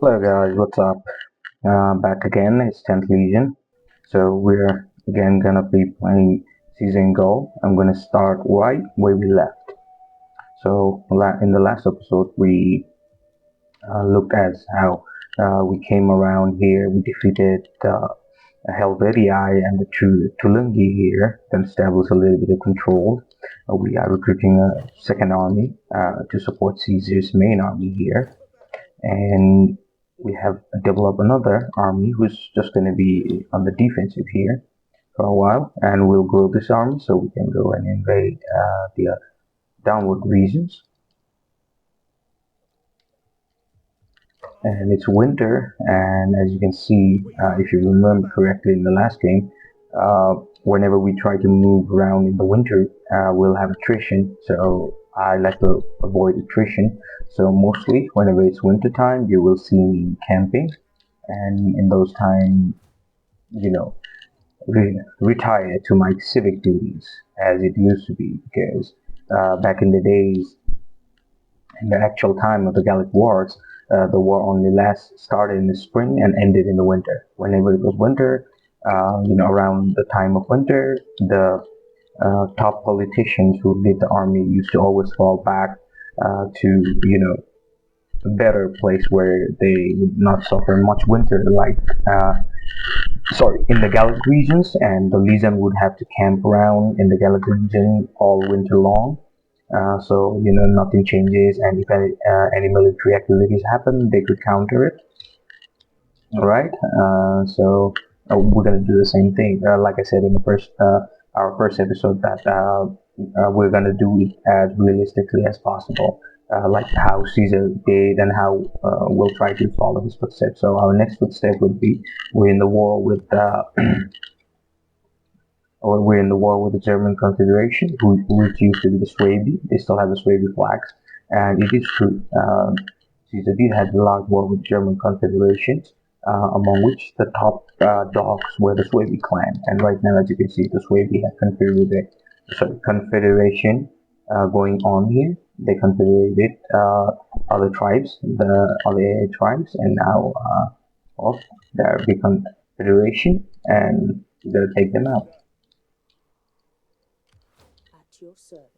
Hello guys, what's up? Back again, it's 10th Legion. So we're again gonna be playing Season Goal. I'm gonna start right where we left. So in the last episode we looked at how we came around here, we defeated Helvetii and the Tulungi here, then established a little bit of control. We are recruiting a second army to support Caesar's main army here. And we have developed another army who's just going to be on the defensive here for a while, and we'll grow this army so we can go and invade the downward regions. And it's winter, and as you can see, if you remember correctly in the last game, whenever we try to move around in the winter, we'll have attrition. So I like to avoid attrition. So mostly whenever it's winter time, you will see me camping, and in those times, retire to my civic duties as it used to be, because back in the days, in the actual time of the Gallic wars, the war only started in the spring and ended in the winter. Whenever it was winter, around the time of winter, the top politicians who lead the army used to always fall back to, a better place where they would not suffer much winter, like, in the Gallic regions, and the legion would have to camp around in the Gallic region all winter long. So nothing changes, and if any military activities happen, they could counter it. All right. So we're gonna do the same thing. Like I said in the our first episode, that we're gonna do it as realistically as possible, like how Caesar did, and how we'll try to follow his footsteps. So our next footstep would be we're in the war with or we're in the war with the German Confederation, which used to be the suebi. They still have the suebi flags, and it is true. Caesar did have a large war with German confederations, among which the top dogs were the suebi clan. And right now, as you can see, the suebi have confederation going on here. They confederated other tribes, the other AI tribes, and now they're become federation, and they'll take them out. Your service.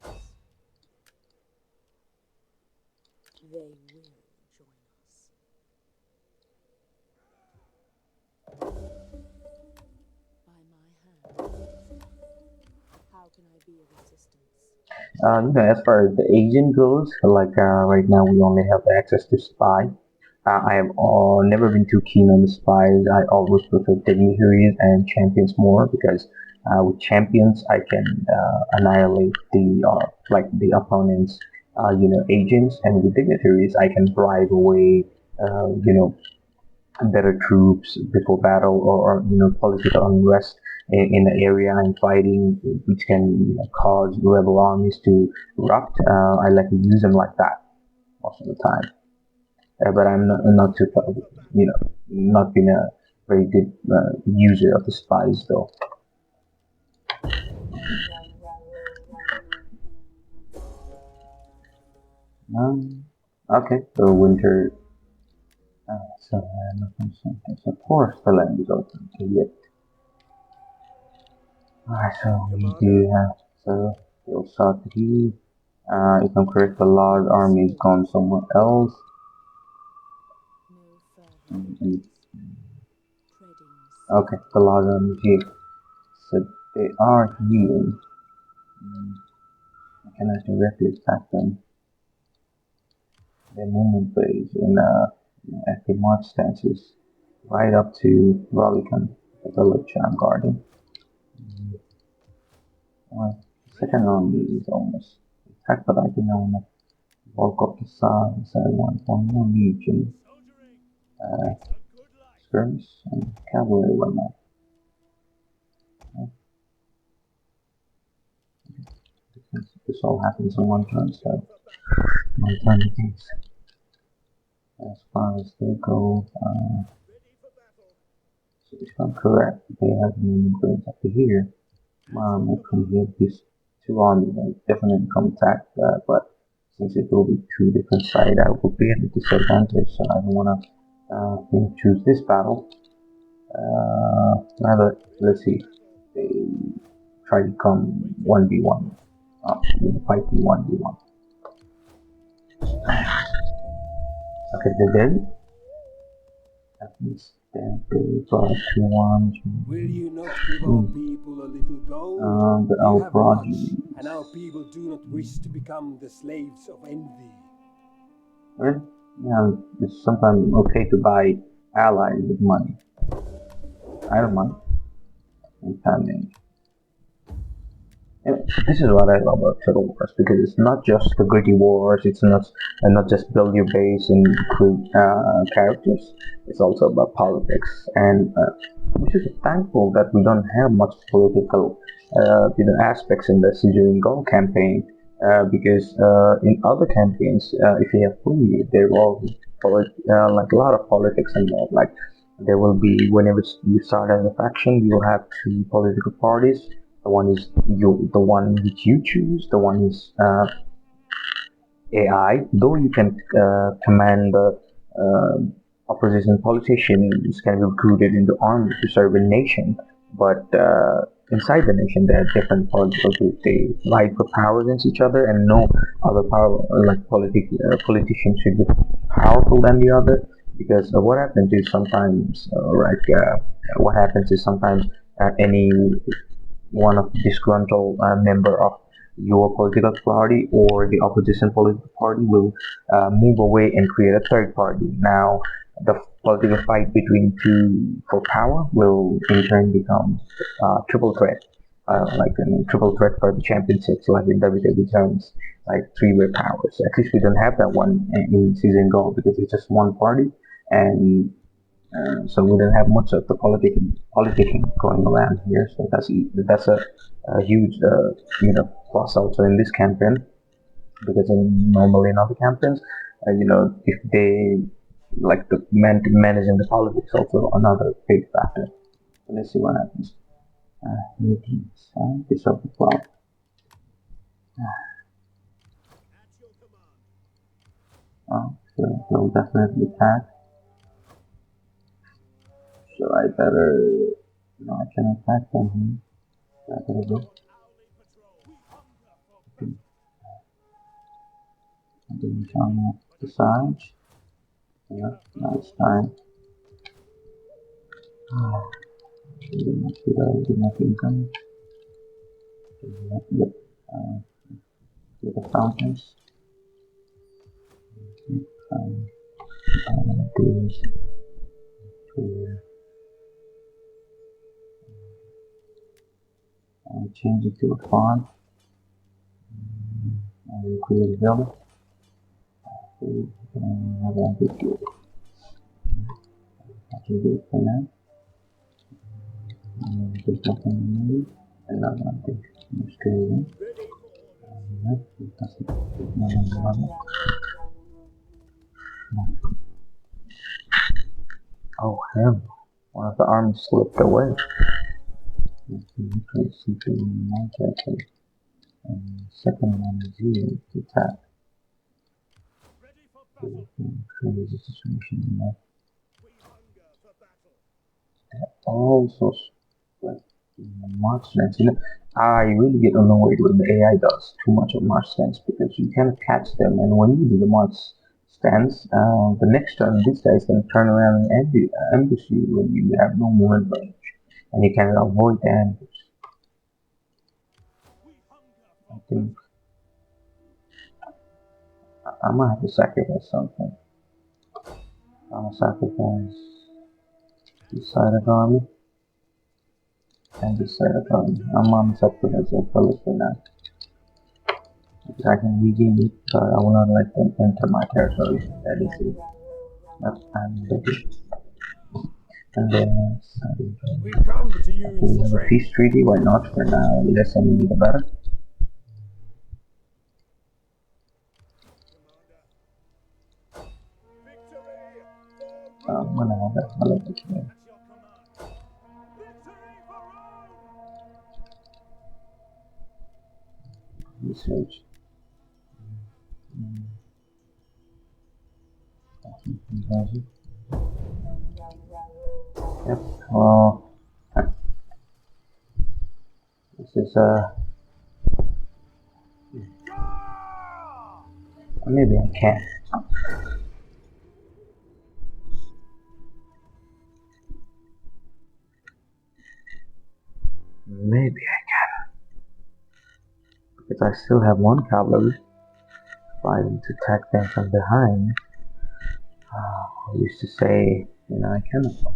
They will join us. By my hand. How can I be of assistance? As far as the agent goes, like right now we only have access to spy. I have never been too keen on the spies. I always prefer dignitaries and champions more, because with champions I can annihilate the opponent's agents, and with dignitaries I can bribe away better troops before battle, or political unrest in the area I'm fighting, which can cause rebel armies to erupt. I like to use them like that most of the time. But I'm not too, not been a very good user of the spies though. Okay, so winter. So of course the land is open to yet. Alright, so we do have, so we'll start here. If I'm correct, the large army is gone somewhere else. Okay, the large army is here. So they are here. I cannot directly attack them. Their movement phase in active march stances right up to Rolican, the village I'm guarding. Second army is almost attacked, but I can only walk up the side, so 1.1 legion. Skirmish and cavalry whatnot. This all happens in one turn, so one turn it is. As far as they go, so if I'm correct, they have movement grades up to here. We'll come here. These two armies will definitely come attack, but since it will be two different sides, I will be at a disadvantage, so I don't want to Can choose this battle. Now let's see. They try to come 1v1. Fight me 1v1. Okay, they did. At least they brought 2-1. Will you not give our people a little gold? The You have much, progeny. and our people do not wish to become the slaves of envy. Well, yeah, it's sometimes okay to buy allies with money. I don't mind. And this is what I love about Total Wars, because it's not just the gritty wars. It's not just build your base and recruit characters. It's also about politics, and which is thankful that we don't have much political aspects in the Caesar and Gaul campaign. Because in other campaigns, if you have free, there will be like a lot of politics involved. Like there will be, whenever you start as a faction, you will have two political parties. The one is the one which you choose. The one is AI. Though you can command the opposition politicians can be recruited into army to serve a nation, but inside the nation there are different political groups. They fight for power against each other, and no other power like politician should be powerful than the other. Because what happens is sometimes what happens is sometimes any one of the disgruntled member of your political party or the opposition political party will move away and create a third party. Now, the political fight between two for power will in turn become triple threat, like a triple threat for the championships, like in WWE terms, like three-way powers. At least we don't have that one in Season Goal because it's just one party, and so we don't have much of the politicking going around here. So that's a huge plus also in this campaign, because normally in other campaigns, if they like the managing the politics also another big factor. So let's see what happens. Meetings, this of the plot. So they'll definitely attack. So I better, I can attack them here. I better go. Didn't tell me the size. Yeah, now it's time. Did not income. Yep. With the fountains. I'm gonna do is to change it to a farm. I will create a village. And have a big deal. I can do it for now. There's nothing new. And not nothing. Let's go in. Oh hell, one of the arms slipped away. And second one is here to attack. Crazy situation enough. Also, like March stance, I really get annoyed when the AI does too much of March stance, because you cannot catch them, and when you do the March stance, the next turn this guy is gonna turn around and ambush you when you have no movement range, and you cannot avoid the ambush. I think I might have to sacrifice something. I'm gonna sacrifice this side of the army and this side of the army. I'm gonna sacrifice a fellow for now. Because I can regain it, but I will not let them enter my territory. That is it. Yep, I'm ready. And then We come to you we have a peace treaty, why not? For now, the less enemy the better. I'm gonna have that fellow today. Research. Yep. Well, this is maybe I can. Maybe I can. Because I still have one cavalry fighting to attack them from behind. I used to say, you know, I cannot.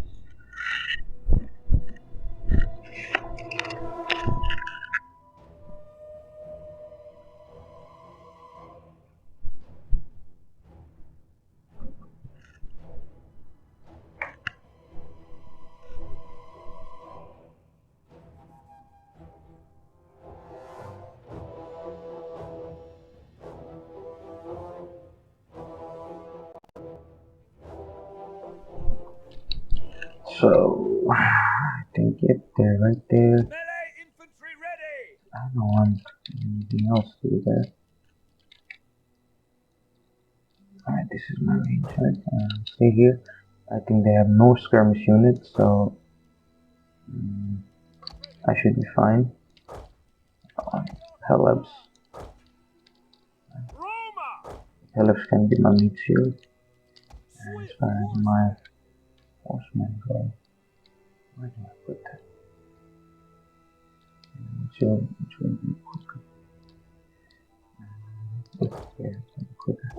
So, I think it there, right there. Melee infantry ready! I don't want anything else to do there. Alright, this is my range, right? Stay here. I think they have no skirmish units, so I should be fine. Helibs. Roma! Helibs can be my meat shield. As Swift far as horse! my horsemen go. Where do I put that? Which will be quicker. Here, quicker.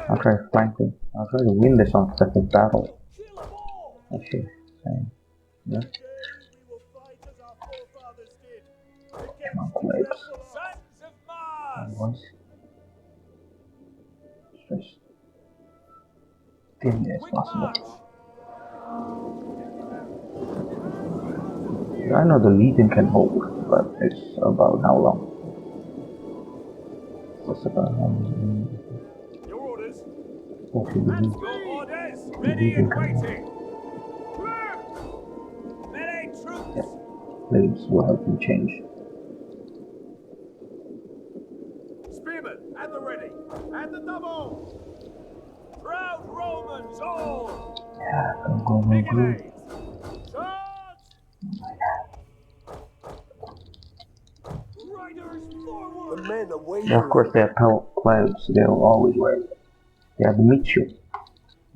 I'll Horsemen! try to flank them. I'll try to win this on second battle. Kill 'em all! Actually, same. Yeah. Today we will fight as our forefathers did. Come on, Against the Claves. rebel sons of Mars! Once. Just thin as Quick possible. march! I know the Legion can hold, but it's about how long. It's about how long. Your orders. Hopefully, Your orders. Ready and waiting. Melee troops. yeah, Claves will help me change. Spearmen at the ready. At the double. Proud Romans all. Yeah, go. Legionnaires. Charge. Riders forward. The men are waiting. Yeah, of course, they have Claves, they'll always wear it. They have the meat shield.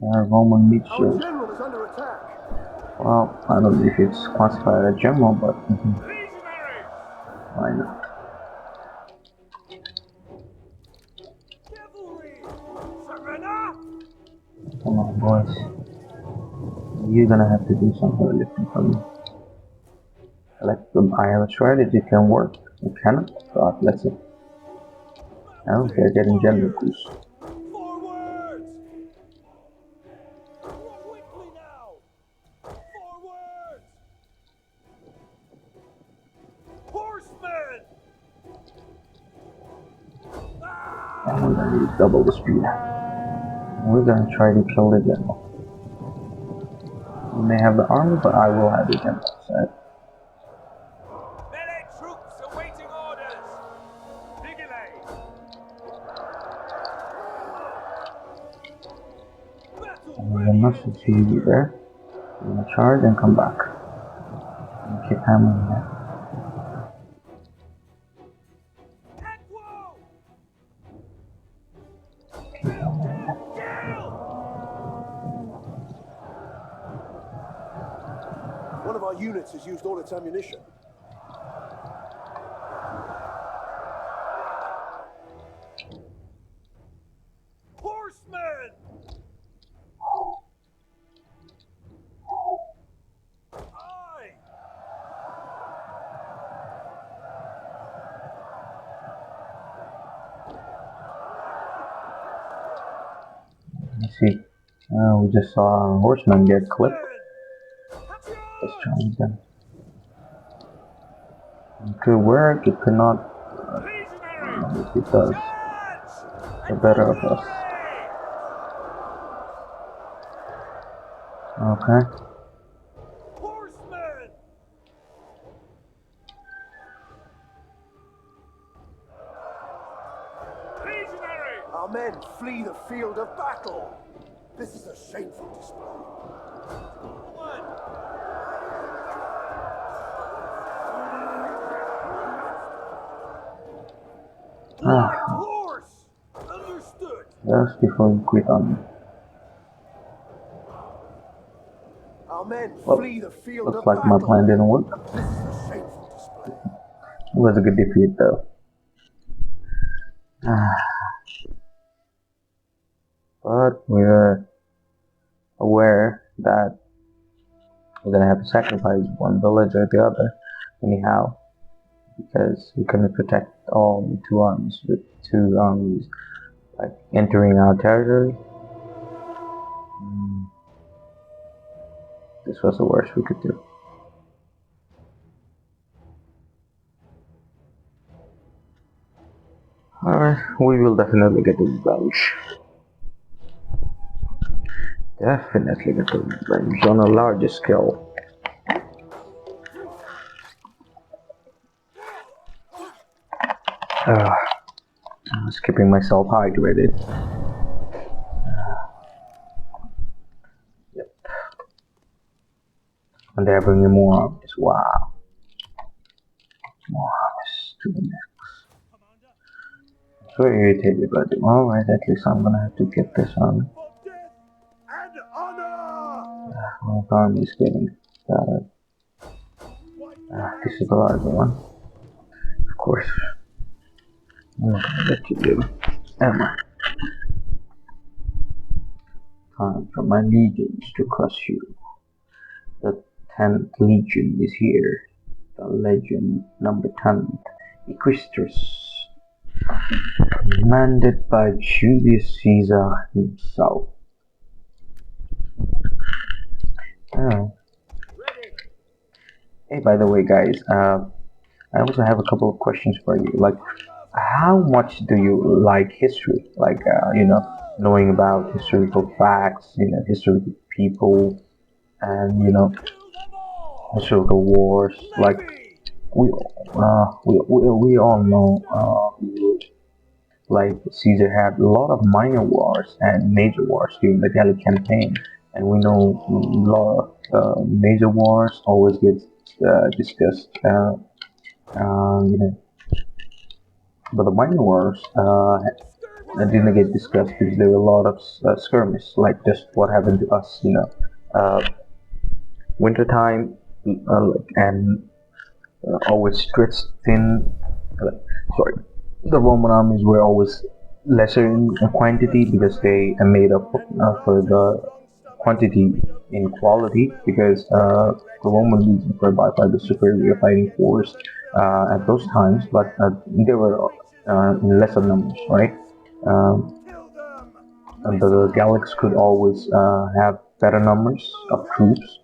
They have Roman meat Our shield. general is under attack. Well, I don't know if it's classified as general, but Legionaries. why not? Cavalry. Serena. Come on, boys. You're gonna have to do some heavy lifting for me. I have a strategy can work. It cannot. God bless it. Now they're getting general boost. Forwards. Quickly now. Forwards. Horsemen. And we're gonna use double the speed. We're gonna try to kill the general. We may have the army, but I will have the general set. Melee troops awaiting orders. Legionnaires. Battle And we're ready. gonna see you there. We're gonna charge and come back. And keep hammering that. Equo. Keep hammering that. Kill. One of our units has used all its ammunition. Horsemen! Aye! Let's see. We just saw our horsemen get clipped. Let's challenge them. It could work, it could not. If it does, the better of us. Okay. Horsemen! Legionary! Our men flee the field of battle. This is a shameful display. One. Horse! Understood! Just before you quit on me. Our men Well, flee the field looks of like my battle. plan didn't work. This is a shameful display. It was a good defeat though. But we're aware that we're gonna have to sacrifice one village or the other anyhow, because we couldn't protect all the two armies with two armies like entering our territory. This was the worst we could do. Alright, we will definitely get the revenge. Definitely get the revenge on a larger scale. I was keeping myself hydrated. Yep. And they're bringing more armies. Wow. More armies to the max. So irritated by them. Alright, at least I'm gonna have to get this army. And honor! Well, the army is getting started. This is the larger one. Of course. I'm not gonna let you do. Am I? Time for my legions to crush you. The 10th legion is here. The legend number 10, Equistris, commanded by Julius Caesar himself. Oh. Hey, by the way, guys, I also have a couple of questions for you. Like, how much do you like history? Like, knowing about historical facts, historical people, and historical wars. Like, we all know, like Caesar had a lot of minor wars and major wars during the Gallic campaign, and we know a lot of major wars always gets discussed. But the minor wars didn't get discussed because there were a lot of skirmish, like just what happened to us, wintertime, and always stretched thin. Sorry, the Roman armies were always lesser in quantity because they made up for the quantity in quality, because the Roman legions were by far the superior fighting force at those times, but they were in lesser numbers, right? And the Gallics could always have better numbers of troops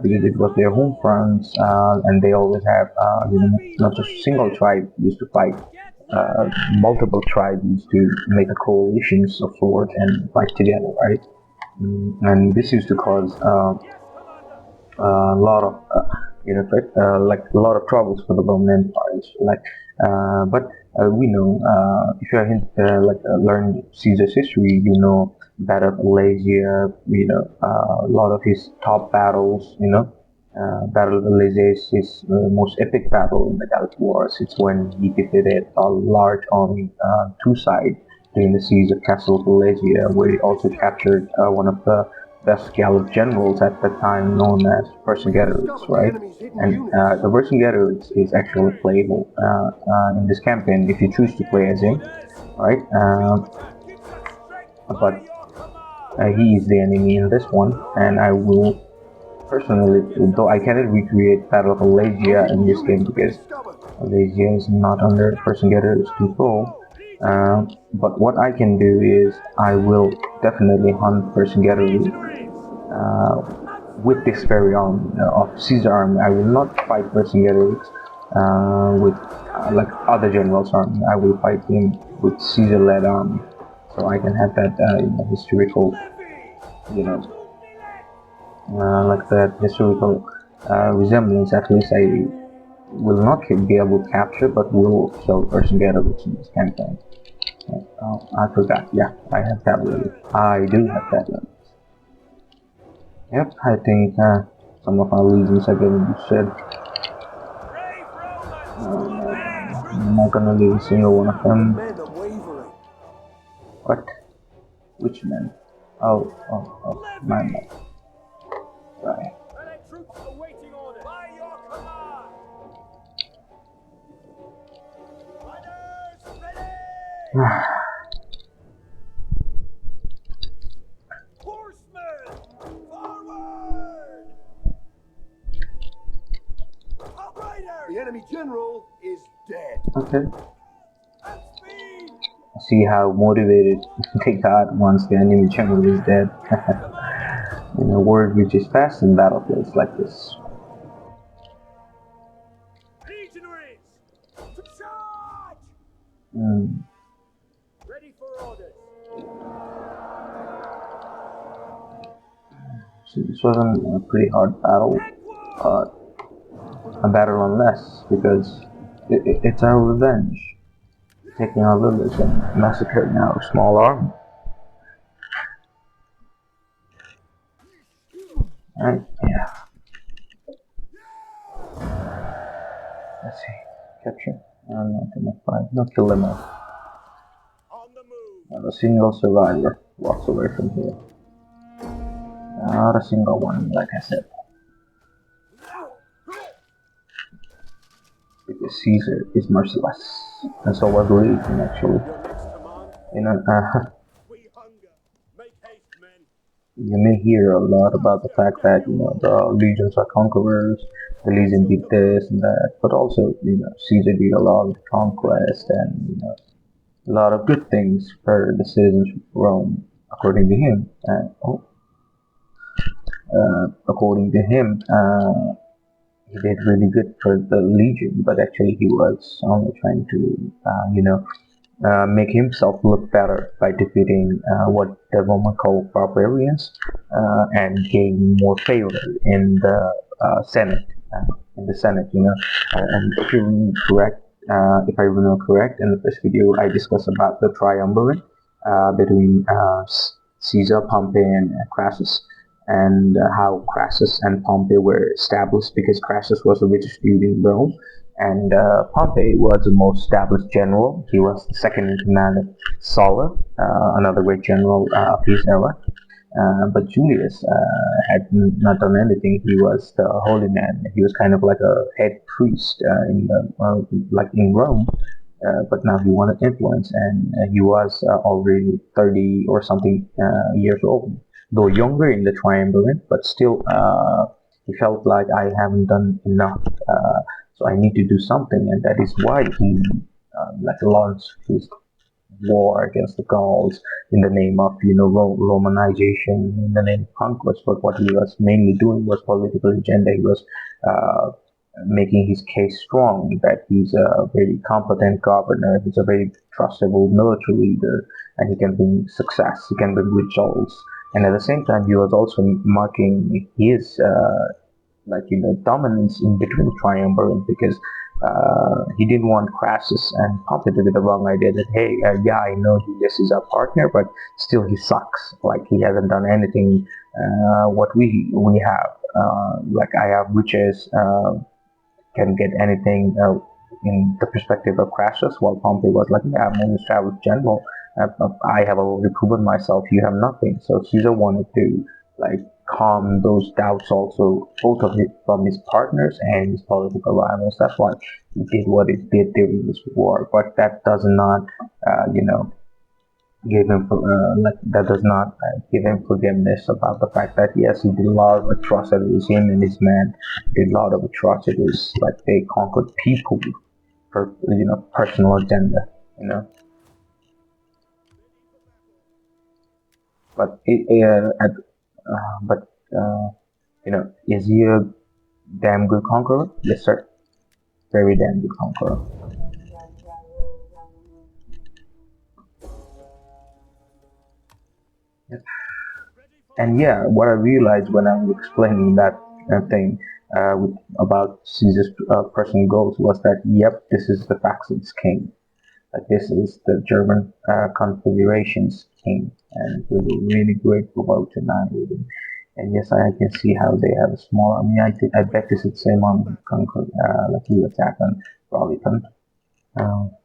because it was their home fronts, and they always have, not just a single tribe used to fight. Multiple tribes used to make a coalitions of sorts and fight together, right? And this used to cause a lot of like a lot of troubles for the Roman empires. Like, but we know, if you learn Caesar's history, Battle of Vesontio, a lot of his top battles, Battle of Vesontio is his most epic battle in the Gallic Wars. It's when he defeated a large army, two sides during the siege of Castle Vesontio, where he also captured one of the best Gallic generals at the time, known as Vercingetorix, right? And the Vercingetorix is actually playable in this campaign if you choose to play as him, right? But he is the enemy in this one, and I will personally, though I cannot recreate Battle of Vesontio in this game because Vesontio is not under Vercingetorix's control. But what I can do is I will definitely hunt Vercingetorix with this very army of Caesar army. I will not fight Vercingetorix with like other generals' army. I will fight him with Caesar-led army, so I can have that historical, like that historical resemblance. At least I will not be able to capture, but will show Vercingetorix in this campaign. Oh, I forgot. Yeah, I have that ready. I do have that ready. Yep, I think some of our legions are getting destroyed. not gonna leave a single one of them. Men are wavering. What? Which men? Oh, my man. Right. Allied troops awaiting orders. By your command. Runners ready. Horsemen forward. Outrider. The enemy general is dead. Okay. At speed. See how motivated they got once the enemy general is dead. In a word which is fast in battlefields like this. Legionaries to charge. Ready for orders. So this wasn't a pretty hard battle, a battle on less, because it's our revenge. Taking our village and massacring our small army. Right? Yeah. Let's see. Capture. No kill them all. On the move. Not a single survivor walks away from here. Not a single one, like I said. Because Caesar is merciless. And so was Legion, actually. Your next command. You know, We hunger. Make haste, men. you may hear a lot about the fact that, the legions are conquerors, the legion did this and that, but also, Caesar did a lot of conquest and, a lot of good things for the citizens of Rome, according to him. According to him, he did really good for the legion, but actually he was only trying to, make himself look better by defeating what the Roman called barbarians and gain more favor in the Senate. And if you remember correct, if I remember correct, in the first video I discussed about the triumvirate between Caesar, Pompey, and Crassus, and how Crassus and Pompey were established because Crassus was the richest dude in Rome, and Pompey was the most established general. He was the second in command of Sulla, another great general of his era. But Julius had not done anything. He was the holy man. He was kind of like a head priest like in Rome. But now he wanted influence, and he was already 30 or something years old, though younger in the triumvirate, but still he felt like I haven't done enough, so I need to do something, and that is why he launched his war against the Gauls in the name of Romanization, in the name of conquest. But what he was mainly doing was political agenda. He was making his case strong that he's a very competent governor, he's a very trustable military leader, and he can bring success, he can bring results. And at the same time, he was also marking his dominance in between triumvirate, because he didn't want Crassus and Pompey to get the wrong idea that, hey, yeah, I know Julius is our partner, but still he sucks. Like, he hasn't done anything what we have. Like, I have riches, can get anything in the perspective of Crassus, while Pompey was like, yeah, I'm an established general. I have already proven myself, you have nothing. So Caesar wanted to calm those doubts also, both of it from his partners and his political rivals. That's why he did what he did during this war. But that does not, give him that does not give him forgiveness about the fact that yes, he did a lot of atrocities. Him and his men did a lot of atrocities, like they conquered people for personal agenda. But is he a damn good conqueror? Yes, sir. Very damn good conqueror. Yep. And yeah, what I realized when I was explaining that thing about Caesar's personal goals was that, yep, this is the Saxon's king. This is the German Confederation's king, and we were really grateful about tonight. And yes, I can see how they have a small army. I bet this is the same army like you attack on Raleigh. I'll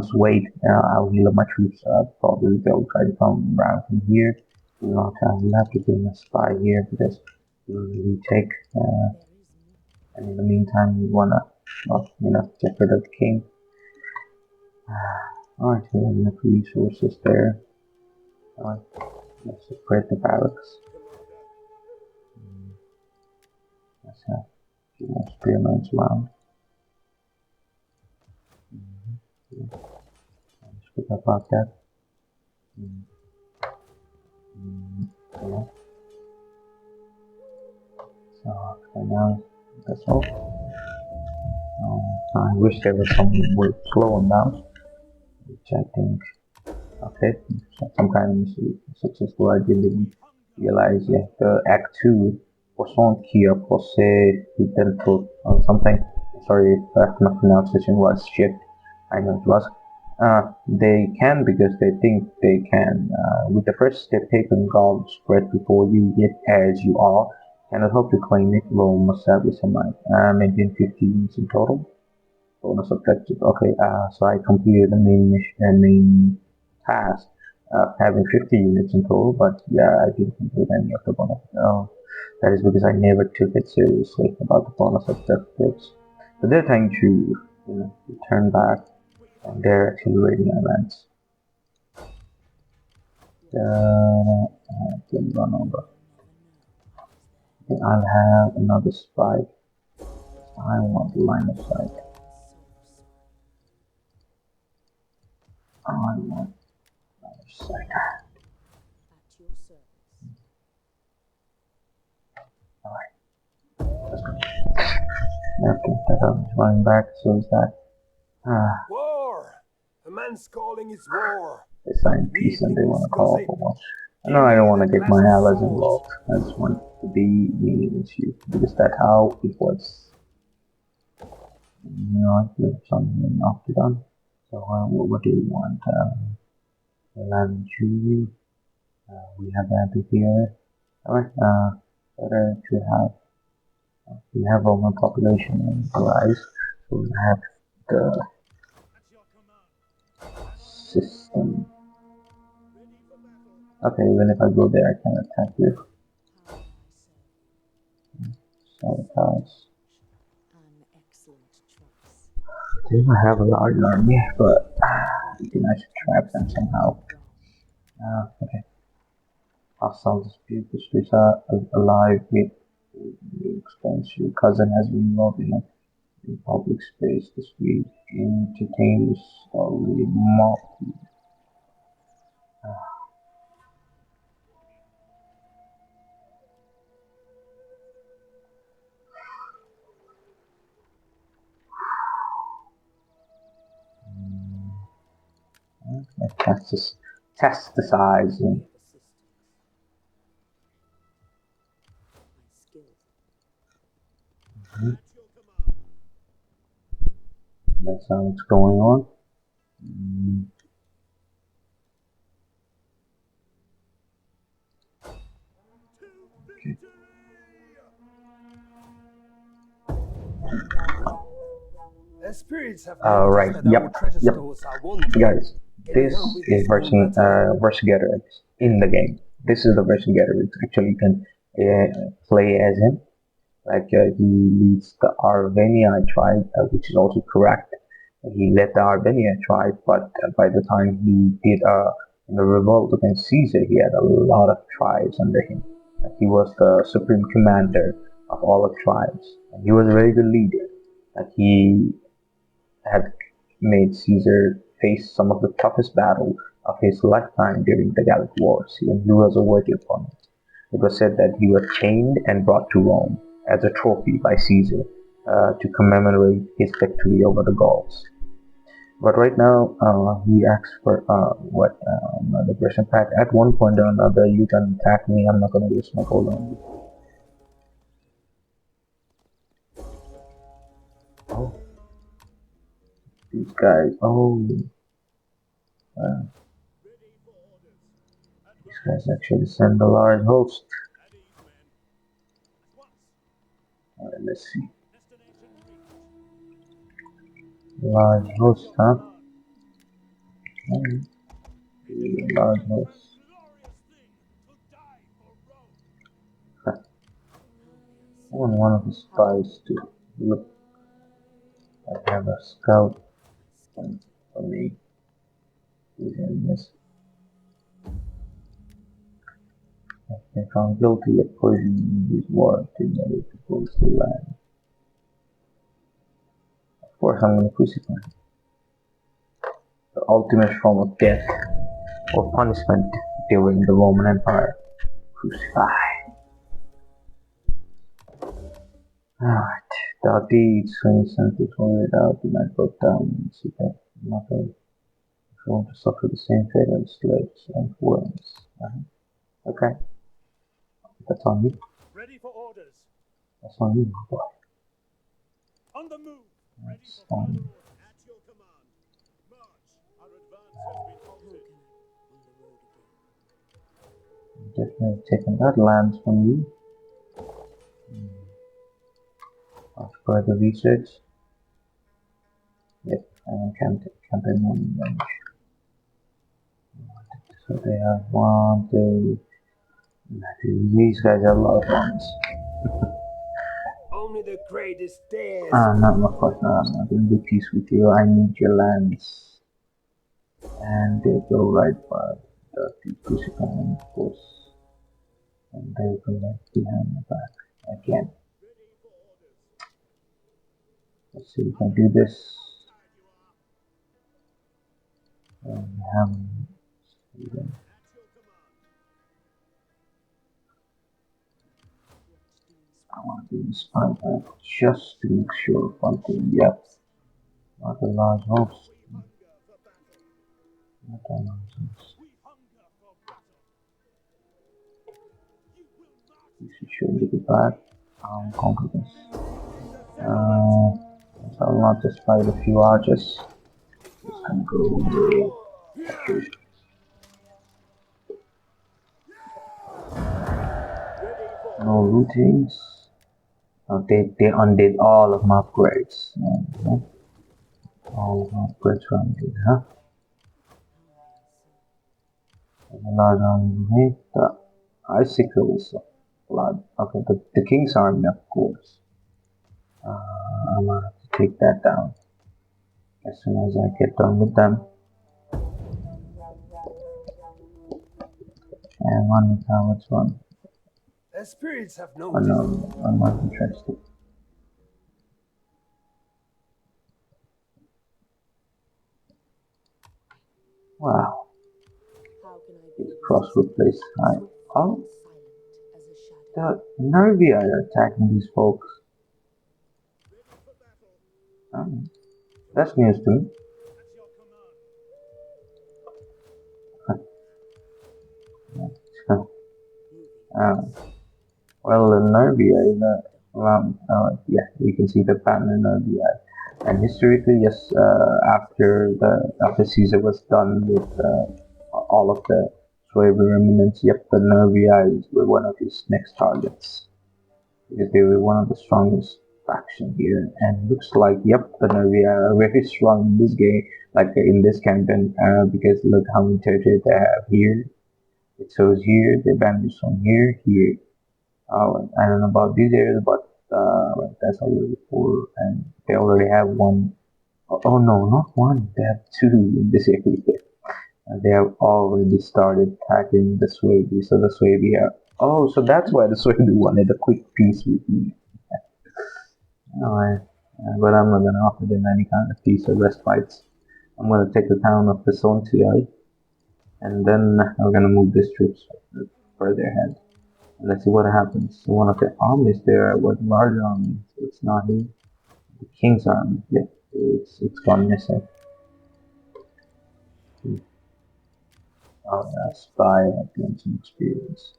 just wait. I'll heal up my troops. Probably they'll try to come around from here. We'll have to kill a spy here because we take. And in the meantime, we wanna, get rid of the king. Alright, so we have enough resources there. Alright, let's spread the barracks. Let's have a few more spearmen around. Let's forget about that. Yeah. So for now, that's all. I wish there was some way to slow them down, which I think, okay, some kind of successful. I didn't realize yet. The Act 2 Vesontio Procedimento or something. Sorry if my pronunciation was shit. I know it was. They can because they think they can. With the first step taken, God spread before you, yet as you are, cannot hope to claim it. Rome establish a might. Maintain 50 units in total. Bonus objective. Okay, so I completed the main mission, main task, having 50 units in total, but yeah, I didn't complete any of the bonus. That is because I never took it seriously about the bonus objectives. But they're trying to, return back, and they're accelerating events. Can run over. Okay, I'll have another spike. I want line of sight. I want line of sight. At your service. Let's go. Okay, that I'm running back, so is that. War! A man's calling is war. They signed peace and they want to call for one. No, I don't want to get my allies involved. I just want to be me with you because that's how it was. I feel something after done. So, what do you want? Land Julie. We have that here. Alright, better to have. We have Roman population and allies, so we have the system. Okay, even if I go there, I can attack you. Sabotage. An excellent choice. They might have a large army, but I think I should trap them somehow. Okay. Hostile dispute. The streets are alive with explains your cousin has been involved in public space. The street entertains slowly mob. Test the size. My skill. That's how it's going on. Okay. The spirits have Right. that our treasure Yep. stores are wanted. Guys, this is version getter in the game. This is the version getter. It actually can play as him. Like he leads the Arvenia tribe, which is also correct. He led the Arvenia tribe, but by the time he did the revolt against Caesar, he had a lot of tribes under him. He was the supreme commander of all the tribes, and he was a very good leader. He had made Caesar face some of the toughest battles of his lifetime during the Gallic Wars, and he was a worthy opponent. It was said that he was chained and brought to Rome as a trophy by Caesar to commemorate his victory over the Gauls. But right now, he asks for another version pack. At one point or another, you can attack me. I'm not going to waste my gold on you. Oh, these guys. Oh, these guys actually send a large host. Alright, let's see. Large host, huh? Large host. I want one of the spies to look. I have a scout for me. This. They found guilty of poisoning his ward to get it to close the land. Of course, I'm going to crucify him. The ultimate form of death or punishment during the Roman Empire. Crucify. Alright. The deeds, for instance, is pointed out, you might go down and see that mother if you want to suffer the same fate as slaves and worms. Okay. That's on you. Ready for orders. That's on you, my boy. On the move. Ready That's for on battle. you. At your command. March. Our advance has been halted. I'm definitely taking that land from you. I'll try the research. Yep, and campaign one range. So they have 1, 2. These guys have a lot of ones. Only the greatest dares. Not my course, no, I'm not going to do peace with you. I need your lands. And they go right by the crucifying force. And they go right behind my back again. Let's see if I do this. And have I want to do this spy just to make sure of one thing. Yep. Not a large host. Not a large host. You should show me the back. I'll conquer this. So I'll not just fight a few archers. Just gonna go away. Okay. No routines. Oh, they undid all of my upgrades. Okay. All of my upgrades were undid, huh? A large army. The icicle is a lot. Okay, the king's army, of course. I'm gonna have to take that down as soon as I get done with them. And one with how much one? The spirits have Oh noticed. no, I'm not interested. Wow, How can I be crossroad place high. Oh, silent as a shadow? the nerviie are attacking these folks. Oh, that's news to me. Well, the nerviie is yeah, you can see the pattern in nerviie. And historically, yes, after Caesar was done with all of the suebi remnants, yep, the nervii were one of his next targets because they were one of the strongest faction here. And looks like, yep, the nervii are very strong in this game, like in this campaign, because look how many territory they have here. It shows here, they bandaged from here, here. I don't know about these areas, but that's already 4, and they already have one. Oh no, not one. They have 2 in this area. And they have already started attacking the suebi. So the suebi are. Oh, so that's why the suebi wanted a quick peace with me. Alright, but I'm not gonna offer them any kind of peace or respite. I'm gonna take the town of Vesontio, and then I'm gonna move these troops further ahead. Let's see what happens. So one of the armies there was large army. So it's not here. The king's army. Yeah, it's gone missing. Oh, yeah, spy. I've gained some experience.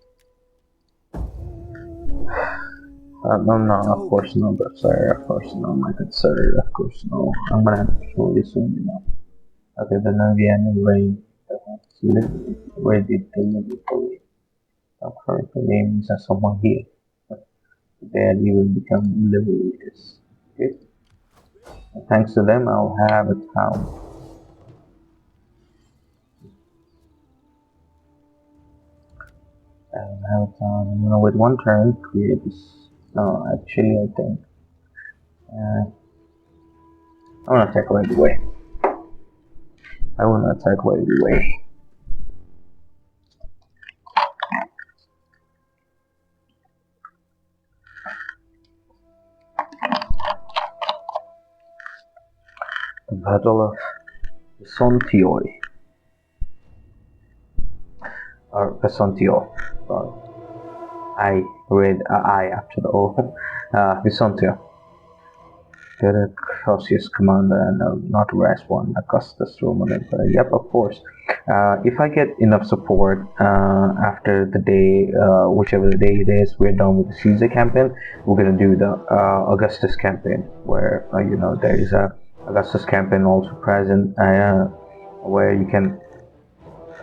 No, of course no, but sorry, of course no, my good sir, of course no. I'm gonna have to kill you soon, you know. Okay, the Nervian rain. Where did they live away? I'm currently naming someone here. They had even become liberators. Okay? Thanks to them, I'll have a town. I'll have a town. I'm gonna with one turn create this. No, actually, I think I wanna attack right away. I wanna attack right away. The Battle of Vesontio. Or Vesontio. Sorry. I read I after the O. Vesontio. The Cautious commander and not rash one, Augustus Roman Emperor. Yep, of course. If I get enough support after the day, whichever the day it is, we're done with the Caesar campaign. We're gonna do the Augustus campaign, where you know there is a Augustus campaign also present, where you can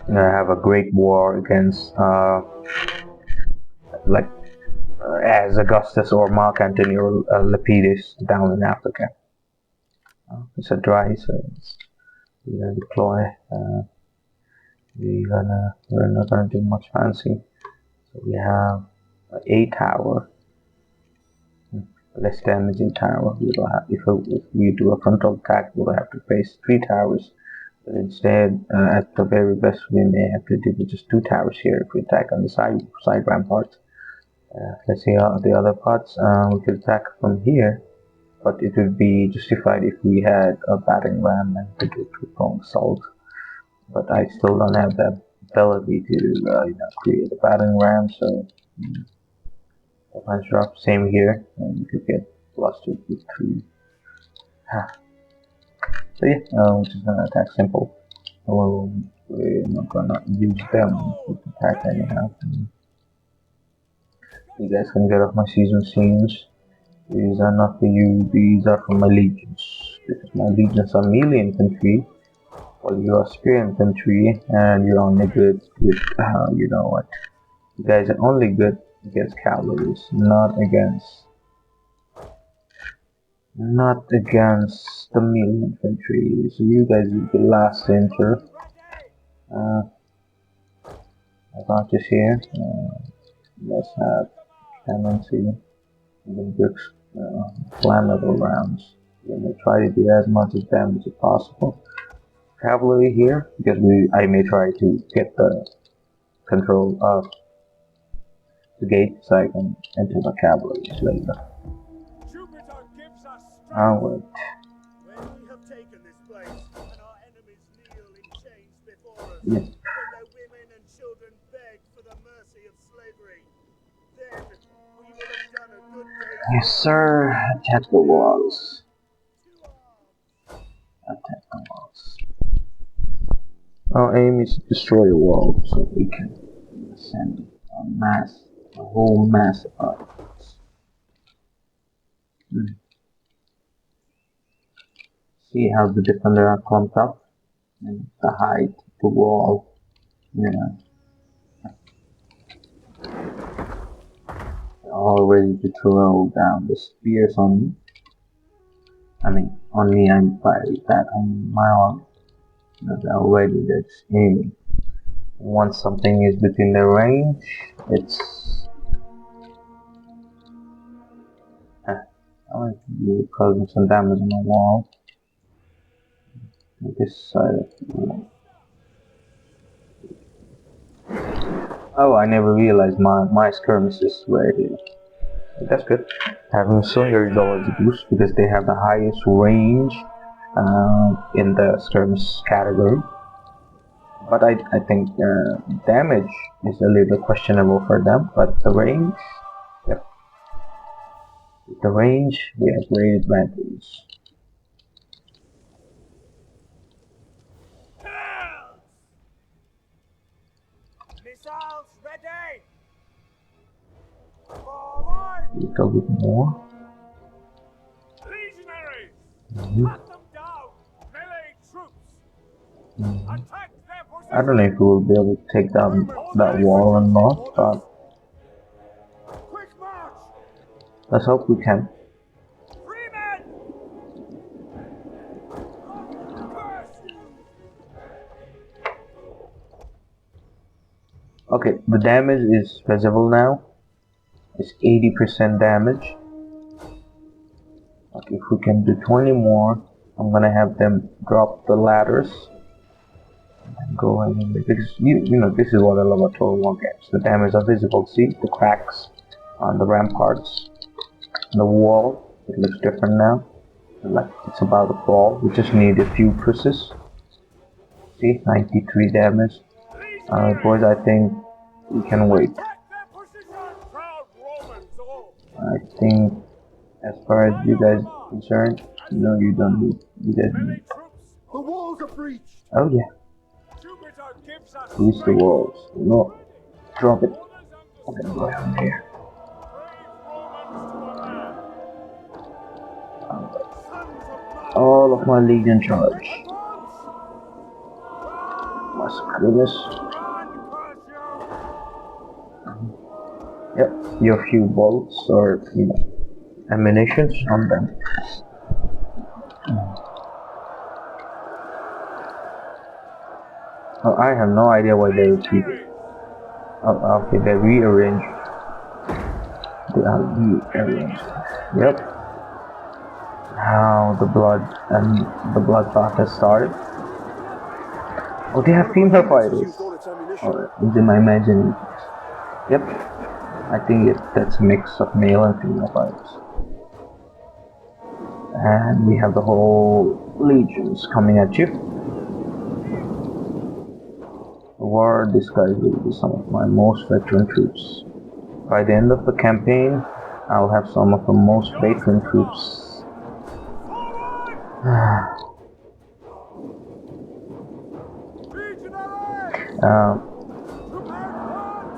have a great war against like as Augustus or Mark Antony or Lepidus down in Africa. It's a dry, so we're gonna deploy. We're not gonna do much fancy. So we have a tower, less damaging tower. We'll have, if we do a frontal attack, we'll have to face 3 towers. But instead, at the very best, we may have to do just 2 towers here if we attack on the side ramparts. Let's see the other parts. We could attack from here, but it would be justified if we had a battering ram and could do 2-pronged assault. But I still don't have the ability to create a battering ram, so punch drop. Same here, and you could get +2 with 3. So yeah, we're just gonna attack simple. Well, we're not gonna use them to attack anyhow. You guys can get off my season scenes. These are not for you, these are for my legions. Because my legions are melee infantry, while you are spear infantry, and you're only good with, you know what. You guys are only good against cavalry, not against the melee infantry. So you guys will be last to enter. Advantage here. Let's have clemency. And then good flammable rounds. We're gonna try to do as much damage as possible. Cavalry here, because I may try to get the control of the gate so I can enter the cavalry later. Onward. When we have taken this place and our enemies kneel in chains before us, Yes. when their women and children beg for the mercy of slavery, then we will have done a good day. Yes, sir. Attack the walls. Attack the walls. Our aim is to destroy the wall so we can send a whole mass of artifacts. See how the defender are clumped up and the height of the wall. Yeah. They're all ready to throw down the spears on me. I mean, on me, I'm firing that on my arm. They're already just aiming. Once something is within their range, it's I want to cause some damage on the wall. This side of the wall. Oh, I never realized my skirmishes were here. That's good. Having Sawyer is always a boost because they have the highest range in the skirmish category. But I think damage is a little questionable for them. But the range, yep. With the range, we have great advantage. Missiles ready! Forward! A little bit more. Legionaries! Mm-hmm. Cut them down! Melee troops! Attack their position! I don't know if we will be able to take down that wall or not, but Quick march! let's hope we can. Free men! Okay, the damage is visible now. It's 80% damage. Okay, if we can do 20 more, I'm gonna have them drop the ladders and go in because you know this is what I love about Total War games. The damage are visible. See the cracks on the ramparts, the wall. It looks different now. Like it's about to fall. We just need a few pushes. See, 93 damage. Boys, I think we can wait. Attack their position! Proud Romans all! I think, as far as you guys are concerned, no, you don't need. You guys Many need. troops! The walls are breached. Oh yeah, Jupiter gives us reach the strength! walls. No, drop it. Orders Okay, go down there. brave Romans to a man! Sons of Mars! All of my legion charge. Advance! My goodness. Run, curse you! Yep, your few bolts or ammunitions on them. Oh, I have no idea why they repeated. Oh, okay, they rearranged. They are rearranged. Yep. Now the bloodbath has started. Oh, they have female fighters. Or is it my imagining? Yep. I think that's a mix of male and female fighters. And we have the whole legions coming at you. War, this guy will be some of my most veteran troops. By the end of the campaign, I'll have some of the most veteran troops.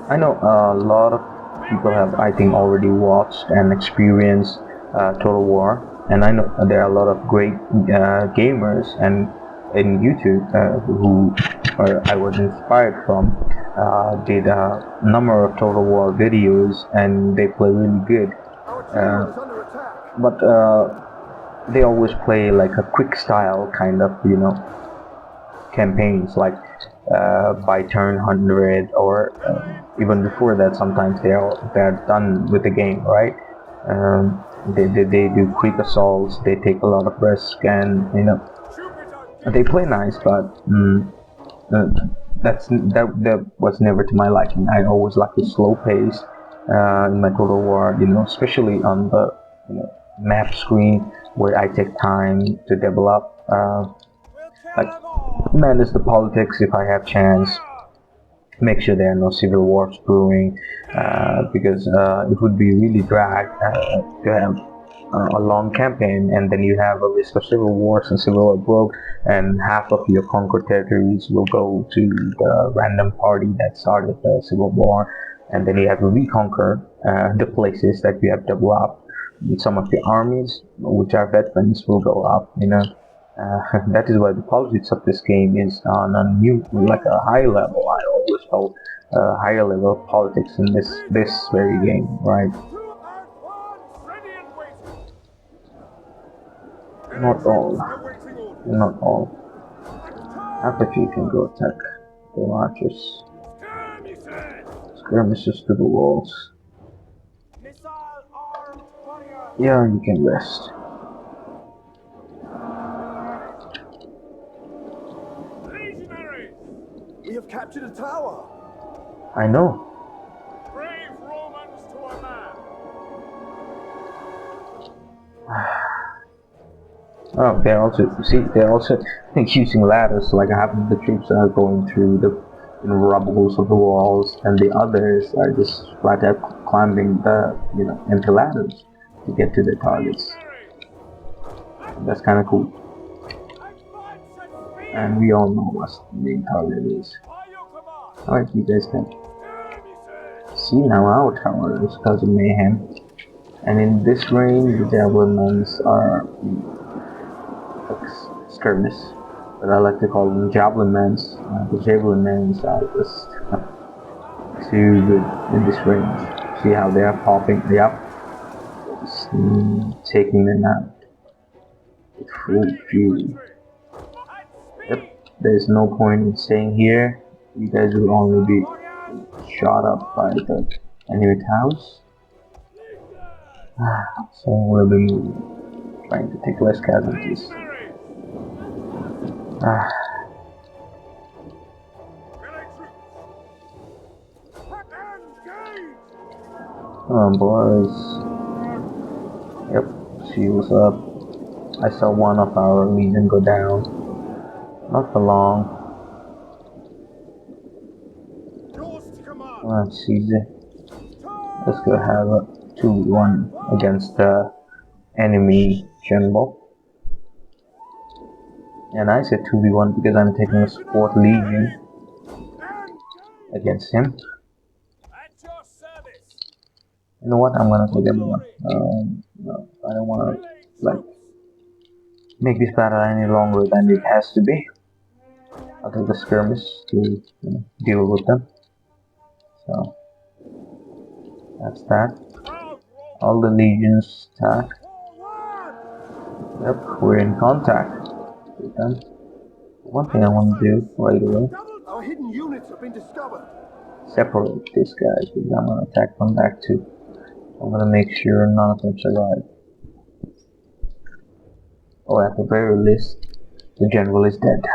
I know a lot of people have, I think, already watched and experienced Total War, and I know there are a lot of great gamers and in YouTube who I was inspired from did a number of Total War videos, and they play really good. But they always play like a quick style kind of, campaigns, like by turn 100 or even before that. Sometimes they're done with the game, right? They do quick assaults, they take a lot of risk, and they play nice, but that was never to my liking. I always like the slow pace in my Total War, especially on the map screen, where I take time to develop, like manage the politics if I have chance, make sure there are no civil wars brewing, because it would be really drag to have a long campaign and then you have a list of civil wars and civil war broke, and half of your conquered territories will go to the random party that started the civil war, and then you have to reconquer the places that you have developed. Some of the armies, which are veterans, will go up. That is why the politics of this game is on a new, like a high level. I always felt a higher level of politics in this very game, right? Not all. Not all. After you can go attack the archers. Skirmishes to the walls. Yeah, you can rest. We have captured a tower. I know. Brave Romans to a man. Oh, they're also using ladders. Like half of the troops are going through the rubbles of the walls, and the others are just flat out climbing the empty ladders to get to their targets. That's kind of cool. And we all know what the main target is. Alright, you guys can see now our tower is causing mayhem. And in this range, the javelinmans are skirmish, but I like to call them javelinmans. The javelinmans are just too good in this range. See how they are popping? Yep. Just taking them out with full fury. Yep. There's no point in staying here. You guys will only be shot up by the enemy towers. So we'll be trying to take less casualties. Come on, boys. Yep, she was up. I saw one of our legion go down. Not for long. Come on, Caesar. Let's go have a 2v1 against the enemy general. And I said 2v1 because I'm taking a support legion against him. You know what? I'm gonna take everyone. No, I don't wanna like make this battle any longer than it has to be. I'll take the skirmish to deal with them. So that's that. All the legions attack. Yep, we're in contact with them. One thing I want to do right away. Our hidden units have been discovered. Separate this guy because I'm gonna attack them back too. I'm gonna make sure none of them survive. Oh, at the very least, the general is dead.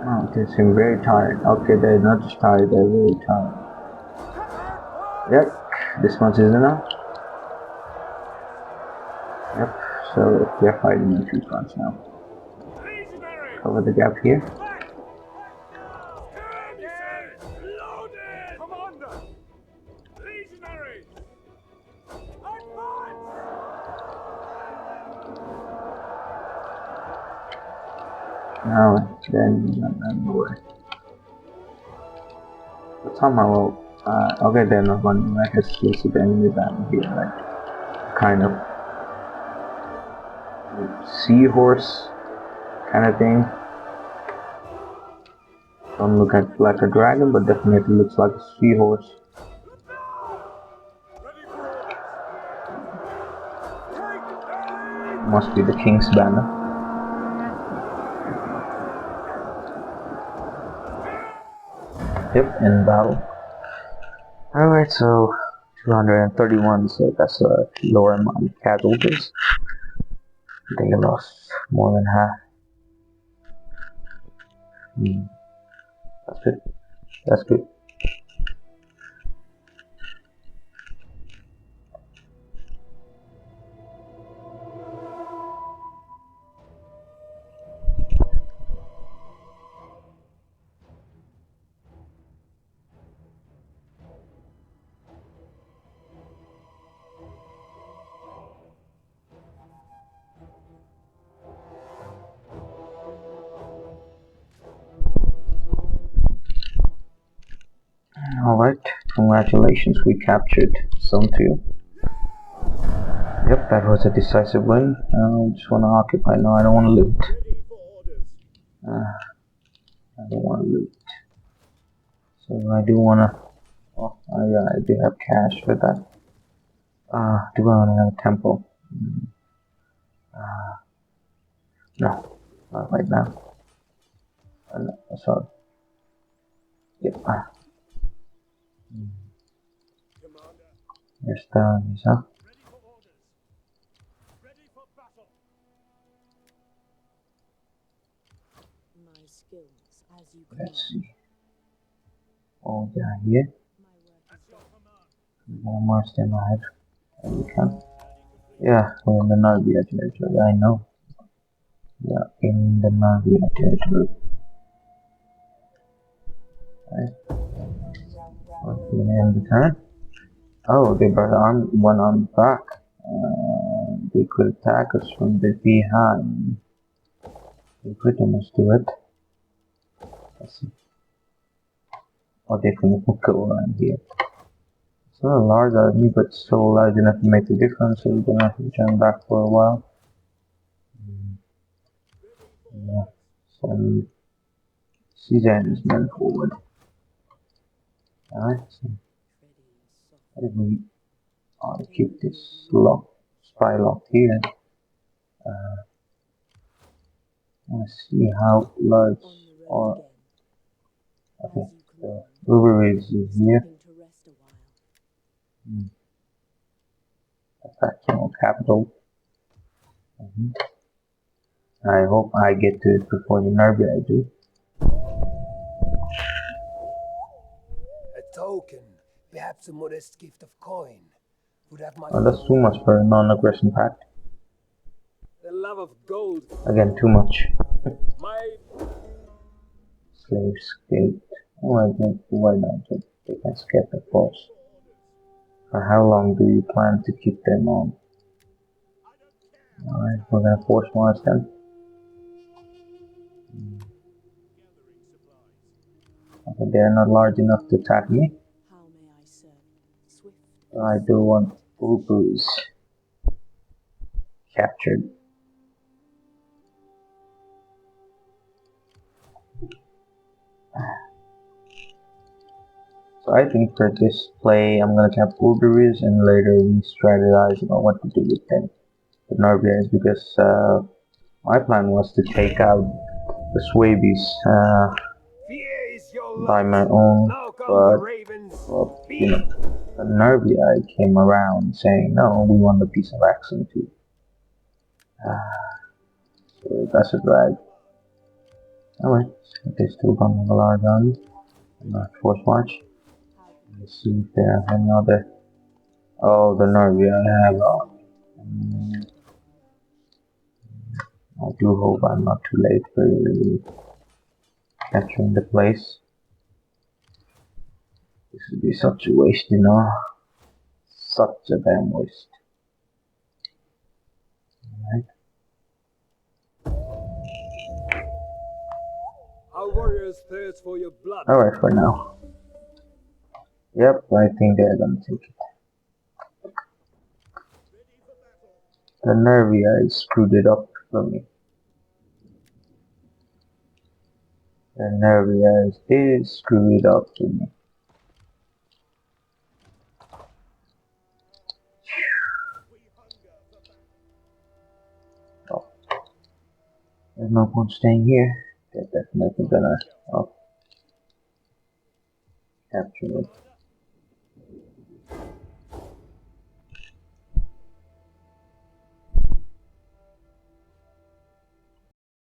Oh, they seem very tired. Okay, they're not just tired, they're very tired. Yep, this much is enough. Yep, so they're fighting in 2 fronts now. Cover the gap here. Now then away. But somehow, okay, they're not running like exclusive enemy battle here, like kind of seahorse kind of thing. Don't look at like a dragon, but definitely looks like a seahorse. Must be the king's banner. Yep, in battle. Alright, so 231, so that's a lower amount of casualties. They lost more than half. That's good. That's good. Alright, congratulations, we captured Vesontio. Yep, that was a decisive win. I just want to occupy now, I don't want to loot. I don't want to loot. So I do want to... Oh, yeah, I do have cash for that. Do I want to have a temple? No, not right now. No, sorry. Yep. There's this, huh? My skills, as you Let's see. Oh, yeah, here. More stem ahead. We can. Yeah, we're in the nerviie territory, I know. Yeah, in the nerviie territory. Right. What's the end of the turn? Oh, they brought one arm back. They could attack us from the behind. They pretty much do it. Let's see. Oh, they can go around here. It's not a large army, but still large enough to make a difference, so we don't have to turn back for a while. Yeah, so Caesar and his men forward. Alright, so I think we ought to keep this spy locked here. Let's see how large On the road or again. okay. As you The command. Uber is here. Stopping to rest a while. Factional capital. I hope I get to it before the nerviie I do. A token, perhaps a modest gift of coin, would have my Oh, that's too much for a non-aggression pact. The love of gold. Again, too much. My Slave escaped. Oh, I think why not? They can escape, of course. For how long do you plan to keep them on? Alright, we're gonna force march them. Okay, they're not large enough to attack me. How may I serve? Swift. I do want Ubus captured. So I think for this play, I'm gonna cap Ubers and later we strategize about what to do with them. The nerviie, because my plan was to take out the suebis fear is your by lot. my own, Now come the but ravens. well, you know, the nerviie came around saying, no, we want a piece of accent too. So that's a drag. Alright, so they still don't have a large army. I'm gonna force march. Let's see if they have any other. Oh, the nerviie I have. I do hope I'm not too late for capturing the place. This would be such a waste, you know. Such a damn waste. Alright. Our warriors thirst for your blood. Alright for now. Yep, I think they're gonna take it. The nerviie screwed it up for me. The nerviie did screw it up for me. Oh. There's no point staying here. They're definitely gonna capture it.